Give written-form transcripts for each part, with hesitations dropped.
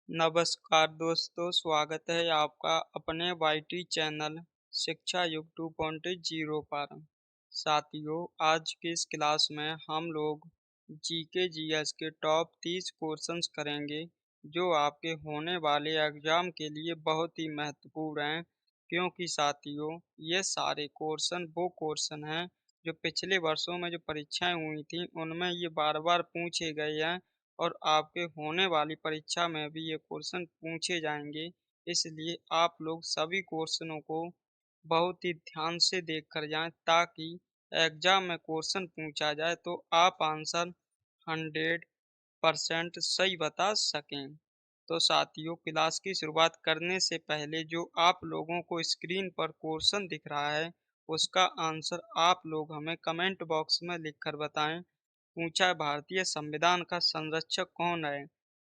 नमस्कार दोस्तों, स्वागत है आपका अपने वाईटी चैनल शिक्षा युग 2.0 पर। साथियों, आज की इस क्लास में हम लोग जीके जीएस के टॉप 30 क्वेश्चंस करेंगे जो आपके होने वाले एग्जाम के लिए बहुत ही महत्वपूर्ण हैं, क्योंकि साथियों ये सारे क्वेश्चन वो क्वेश्चन हैं जो पिछले वर्षों में जो परीक्षाएं हुई थी उनमें ये बार बार पूछे गए हैं और आपके होने वाली परीक्षा में भी ये क्वेश्चन पूछे जाएंगे। इसलिए आप लोग सभी क्वेश्चनों को बहुत ही ध्यान से देख कर जाएं, ताकि एग्जाम में क्वेश्चन पूछा जाए तो आप आंसर 100% सही बता सकें। तो साथियों, क्लास की शुरुआत करने से पहले जो आप लोगों को स्क्रीन पर क्वेश्चन दिख रहा है उसका आंसर आप लोग हमें कमेंट बॉक्स में लिखकर बताएं। पूछा है, भारतीय संविधान का संरक्षक कौन है?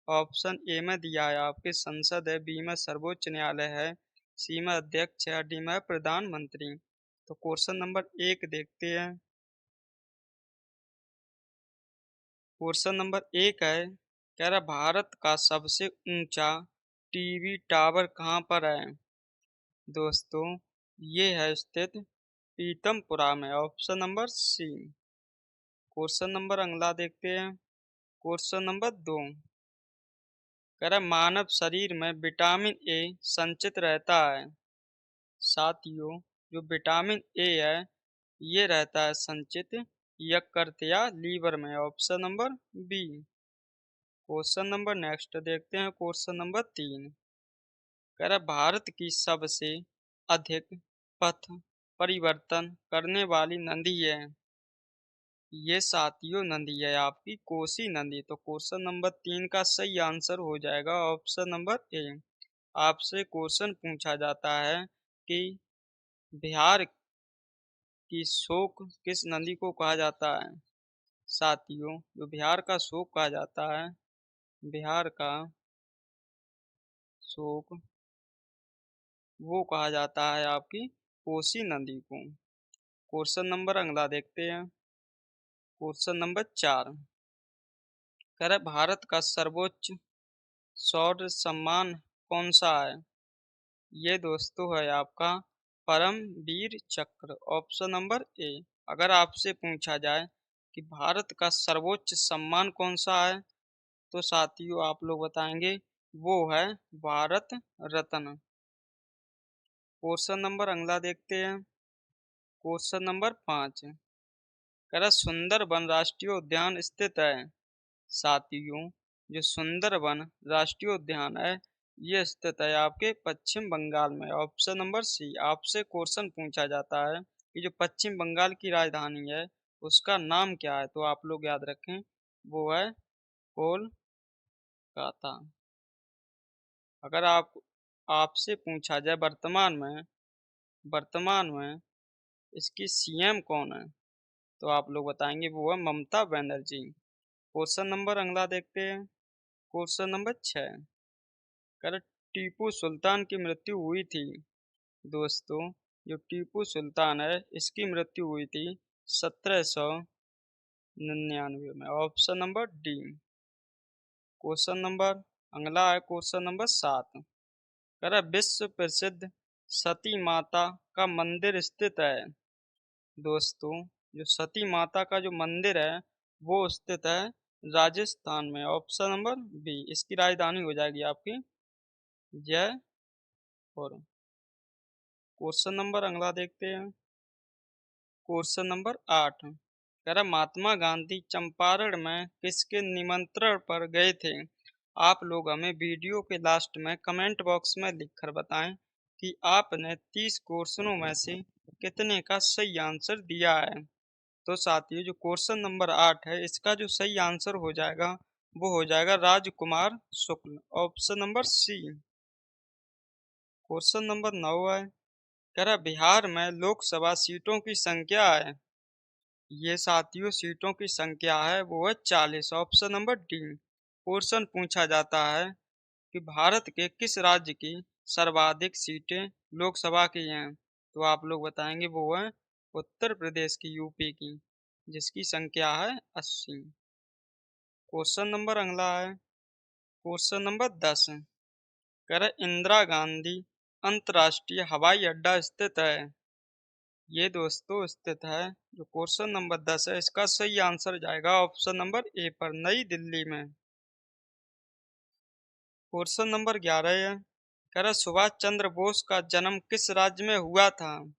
ऑप्शन ए में दिया है आपके संसद है, बी में सर्वोच्च न्यायालय है, सी में अध्यक्ष है, डी में प्रधानमंत्री। तो क्वेश्चन नंबर 1 देखते हैं। क्वेश्चन नंबर 1 है, कह रहा भारत का सबसे ऊंचा टीवी टावर कहाँ पर है? दोस्तों, ये है स्थित पीतमपुरा में, option number C. Question number अगला देखते हैं। क्वेश्चन नंबर 2, कह रहा मानव शरीर में विटामिन ए संचित रहता है। साथियों, जो विटामिन ए है ये रहता है संचित यकृत या लीवर में, option number B. Question number next देखते हैं। क्वेश्चन नंबर 3, कह रहा भारत की सबसे अधिक पथ परिवर्तन करने वाली नदी है। ये साथियों नदी है आपकी कोसी नदी। तो क्वेश्चन नंबर 3 का सही आंसर हो जाएगा ऑप्शन नंबर ए। आपसे क्वेश्चन पूछा जाता है कि बिहार की शोक किस नदी को कहा जाता है? साथियों, जो बिहार का शोक कहा जाता है, बिहार का शोक वो कहा जाता है आपकी कोसी नदी को। क्वेश्चन नंबर अगला देखते हैं। क्वेश्चन नंबर 4, कह रहा है भारत का सर्वोच्च शौर्य सम्मान कौन सा है? ये दोस्तों है आपका परमवीर चक्र, ऑप्शन नंबर ए। अगर आपसे पूछा जाए कि भारत का सर्वोच्च सम्मान कौन सा है, तो साथियों आप लोग बताएंगे वो है भारत रत्न। क्वेश्चन नंबर अगला देखते हैं। क्वेश्चन नंबर 5, कह रहा सुंदरबन राष्ट्रीय उद्यान स्थित है। साथियों, जो सुंदरबन राष्ट्रीय उद्यान है ये स्थित है आपके पश्चिम बंगाल में, ऑप्शन नंबर सी। आपसे क्वेश्चन पूछा जाता है कि जो पश्चिम बंगाल की राजधानी है उसका नाम क्या है, तो आप लोग याद रखें वो है कोलकाता। अगर आपसे पूछा जाए वर्तमान में इसकी सीएम कौन है, तो आप लोग बताएंगे वो है ममता बनर्जी। क्वेश्चन नंबर अगला देखते हैं। क्वेश्चन नंबर 6, कर टीपू सुल्तान की मृत्यु हुई थी। दोस्तों, जो टीपू सुल्तान है इसकी मृत्यु हुई थी 1799 में, option number D. Question number अगला है क्वेश्चन नंबर 7, कर विश्व प्रसिद्ध सती माता का मंदिर स्थित है। दोस्तों, जो सती माता का जो मंदिर है वो स्थित है राजस्थान में, ऑप्शन नंबर बी। इसकी राजधानी हो जाएगी आपकी जयपुर। क्वेश्चन नंबर अगला देखते हैं। क्वेश्चन नंबर 8, कह रहा महात्मा गांधी चंपारण में किसके निमंत्रण पर गए थे? आप लोग हमें वीडियो के लास्ट में कमेंट बॉक्स में लिखकर बताएं कि आपने 30 क्वेश्चनों में से कितने का सही आंसर दिया है। तो साथियों, जो क्वेश्चन नंबर 8 है इसका जो सही आंसर हो जाएगा वो हो जाएगा Rajkumar Shukla, option number C. Question number 9 है, कह रहा बिहार में लोकसभा सीटों की संख्या है। ये साथियों सीटों की संख्या है वो है 40, ऑप्शन नंबर डी। क्वेश्चन पूछा जाता है कि भारत के किस राज्य की सर्वाधिक सीटें लोकसभा की हैं, तो आप लोग बताएंगे वो है उत्तर प्रदेश की, यूपी की, जिसकी संख्या है 80। क्वेश्चन नंबर अगला है। क्वेश्चन नंबर 10 कह रहा इंदिरा गांधी अंतर्राष्ट्रीय हवाई अड्डा स्थित है। ये दोस्तों स्थित है, जो क्वेश्चन नंबर 10 है इसका सही आंसर जाएगा ऑप्शन नंबर ए पर, नई दिल्ली में। क्वेश्चन नंबर 11 है, कह रहा सुभाष चंद्र बोस का जन्म किस राज्य में हुआ था।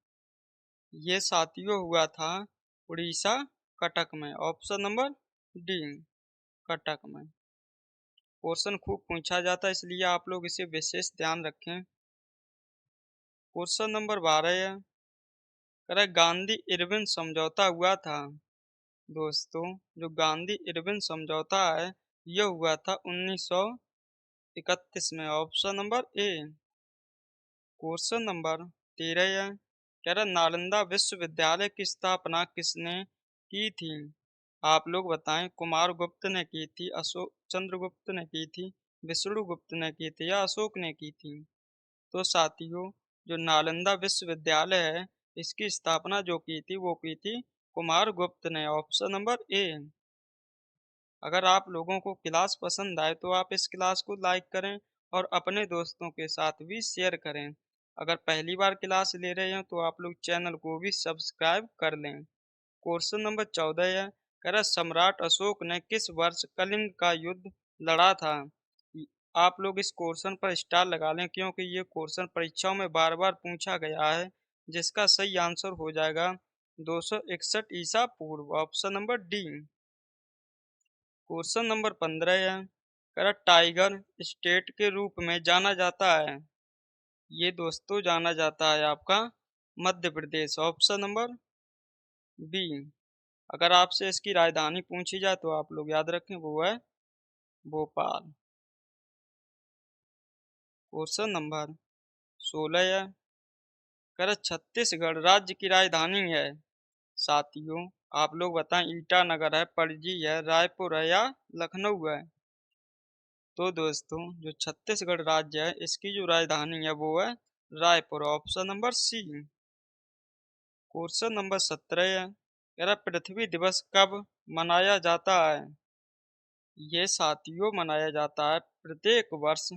ये साथियों हुआ था उड़ीसा, कटक में, ऑप्शन नंबर डी, कटक में। क्वेश्चन खूब पूछा जाता है इसलिए आप लोग इसे विशेष ध्यान रखें। क्वेश्चन नंबर 12 है, कह रहा गांधी इरविन समझौता हुआ था। दोस्तों जो गांधी इरविन समझौता है यह हुआ था 1931 में, option number A. Question number 13 है, कह रहा नालंदा विश्वविद्यालय की स्थापना किसने की थी। आप लोग बताएं, कुमार गुप्त ने की थी, अशोक चंद्रगुप्त ने की थी, विष्णुगुप्त ने की थी या अशोक ने की थी। तो साथियों जो नालंदा विश्वविद्यालय है इसकी स्थापना जो की थी वो की थी कुमार गुप्त ने, ऑप्शन नंबर ए। अगर आप लोगों को क्लास पसंद आए तो आप इस क्लास को लाइक करें और अपने दोस्तों के साथ भी शेयर करें। अगर पहली बार क्लास ले रहे हैं तो आप लोग चैनल को भी सब्सक्राइब कर लें। क्वेश्चन नंबर 14 है, कह रहा सम्राट अशोक ने किस वर्ष कलिंग का युद्ध लड़ा था। आप लोग इस क्वेश्चन पर स्टार लगा लें क्योंकि ये क्वेश्चन परीक्षाओं में बार बार पूछा गया है, जिसका सही आंसर हो जाएगा 261 ईसा पूर्व, option number D. Question number 15 है, कह रहा टाइगर स्टेट के रूप में जाना जाता है। ये दोस्तों जाना जाता है आपका Madhya Pradesh, option number B. अगर आपसे इसकी राजधानी पूछी जाए तो आप लोग याद रखें वो है भोपाल। क्वेश्चन नंबर 16 है, कह रहा छत्तीसगढ़ राज्य की राजधानी है। साथियों आप लोग बताएं ईटानगर है, पणजी है, रायपुर है या लखनऊ है। तो दोस्तों जो छत्तीसगढ़ राज्य है इसकी जो राजधानी है वो है Raipur, option number C. Question number 17 है, कह रहा पृथ्वी दिवस कब मनाया जाता है। ये साथियों मनाया जाता है प्रत्येक वर्ष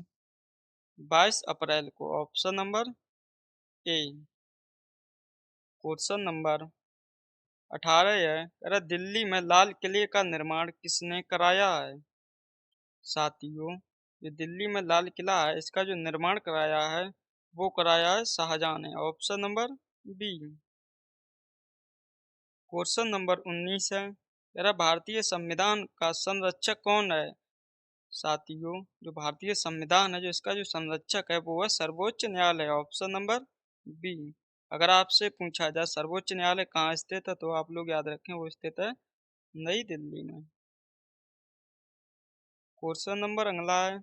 22 अप्रैल को, option number A. Question number 18 है, कह रहा दिल्ली में लाल किले का निर्माण किसने कराया है। साथियों जो दिल्ली में लाल किला है इसका जो निर्माण कराया है वो कराया है शाहजहां ने, option number B. Question number 19 है, कह रहा भारतीय संविधान का संरक्षक कौन है। साथियों जो भारतीय संविधान है जो इसका जो संरक्षक है वो है सर्वोच्च न्यायालय, ऑप्शन नंबर बी। अगर आपसे पूछा जाए सर्वोच्च न्यायालय कहाँ स्थित है तो आप लोग याद रखें वो स्थित है नई दिल्ली में। क्वेश्चन नंबर अगला है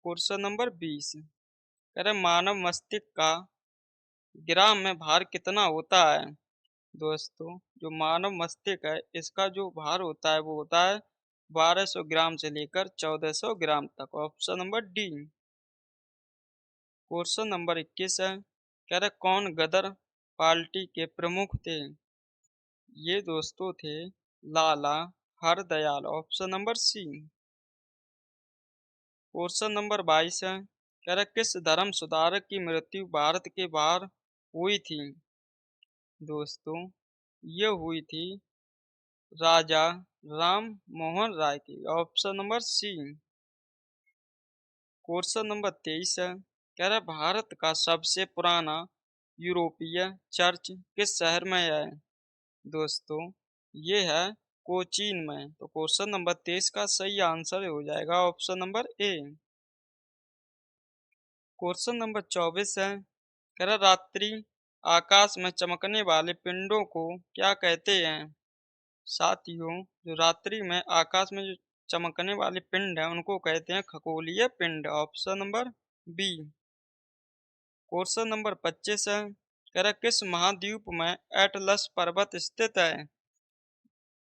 क्वेश्चन नंबर 20, कह रहे मानव मस्तिष्क का ग्राम में भार कितना होता है। दोस्तों जो मानव मस्तिष्क है इसका जो भार होता है वो होता है 1200 ग्राम से लेकर 1400 ग्राम तक, option number D. Question number 21 है, कह रहे कौन गदर पार्टी के प्रमुख थे। ये दोस्तों थे Lala Hardayal, option number C. Question number 22 है, कह रहे किस धर्म सुधारक की मृत्यु भारत के बाहर हुई थी। दोस्तों ये हुई थी राजा राम मोहन राय की, option number C. Question number 23 है, कह रहा भारत का सबसे पुराना यूरोपीय चर्च किस शहर में है। दोस्तों ये है कोचीन में। तो क्वेश्चन नंबर 23 का सही आंसर हो जाएगा option number A. Question number 24 है, कह रहा रात्रि आकाश में चमकने वाले पिंडों को क्या कहते हैं। साथियों जो रात्रि में आकाश में जो चमकने वाले पिंड हैं उनको कहते हैं खगोलीय पिंड, option number B. Question number 25 है, कह रहा किस महाद्वीप में एटलस पर्वत स्थित है।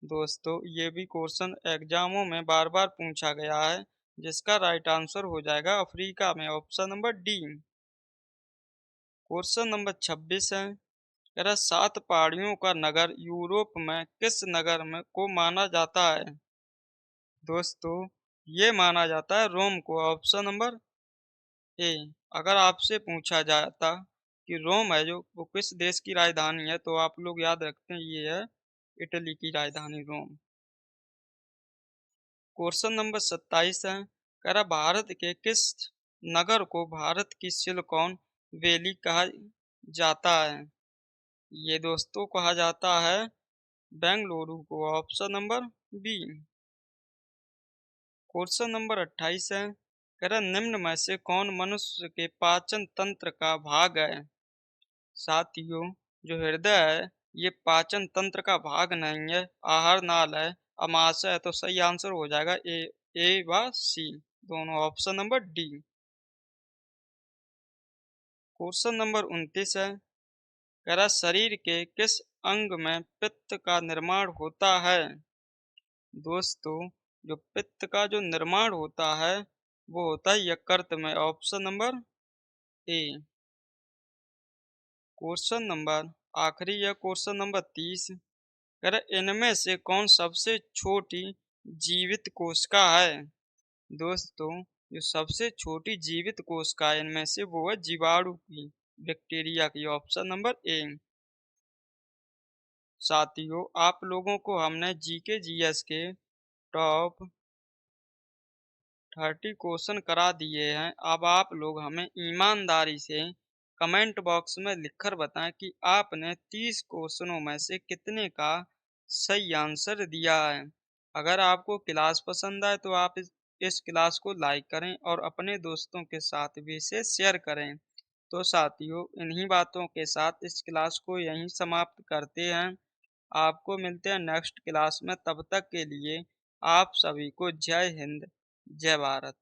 दोस्तों ये भी क्वेश्चन एग्जामों में बार बार पूछा गया है, जिसका राइट आंसर हो जाएगा अफ्रीका में, option number D. Question number 26 है, कह रहा 7 पहाड़ियों का नगर यूरोप में किस नगर में को माना जाता है। दोस्तों ये माना जाता है रोम को। Option number A. अगर आपसे पूछा जाता कि रोम है जो वो किस देश की राजधानी है, तो आप लोग याद रखते हैं ये है इटली की राजधानी रोम। क्वेश्चन नंबर 27 है, कह रहा भारत के किस नगर को भारत की सिलिकॉन वैली कहा जाता है? ये दोस्तों कहा जाता है बेंगलुरु को। Option number B. Question number 28 है, कह रहा निम्न में से कौन मनुष्य के पाचन तंत्र का भाग है? साथियों, जो हृदय है ये पाचन तंत्र का भाग नहीं है, आहार नाल है, अमाशय है। तो सही आंसर हो जाएगा ए व सी दोनों। Option number D. Question number 29 है, कह रहा शरीर के किस अंग में पित्त का निर्माण होता है? दोस्तों, जो पित्त का जो निर्माण होता है वो होता है यकृत में। Option number A. Question number आखिरी है, क्वेश्चन नंबर 30, कह रहा इनमें से कौन सबसे छोटी जीवित कोशिका है? दोस्तों, जो सबसे छोटी जीवित कोशिका है इनमें से वो है जीवाणु की, बैक्टीरिया की। Option number A. साथियों, आप लोगों को हमने जीके जीएस के टॉप 30 क्वेश्चन करा दिए हैं। अब आप लोग हमें ईमानदारी से कमेंट बॉक्स में लिखकर बताएं कि आपने 30 क्वेश्चनों में से कितने का सही आंसर दिया है। अगर आपको क्लास पसंद आए तो आप इस क्लास को लाइक करें और अपने दोस्तों के साथ भी इसे शेयर करें। तो साथियों, इन्हीं बातों के साथ इस क्लास को यहीं समाप्त करते हैं। आपको मिलते हैं नेक्स्ट क्लास में। तब तक के लिए आप सभी को जय हिंद, जय भारत।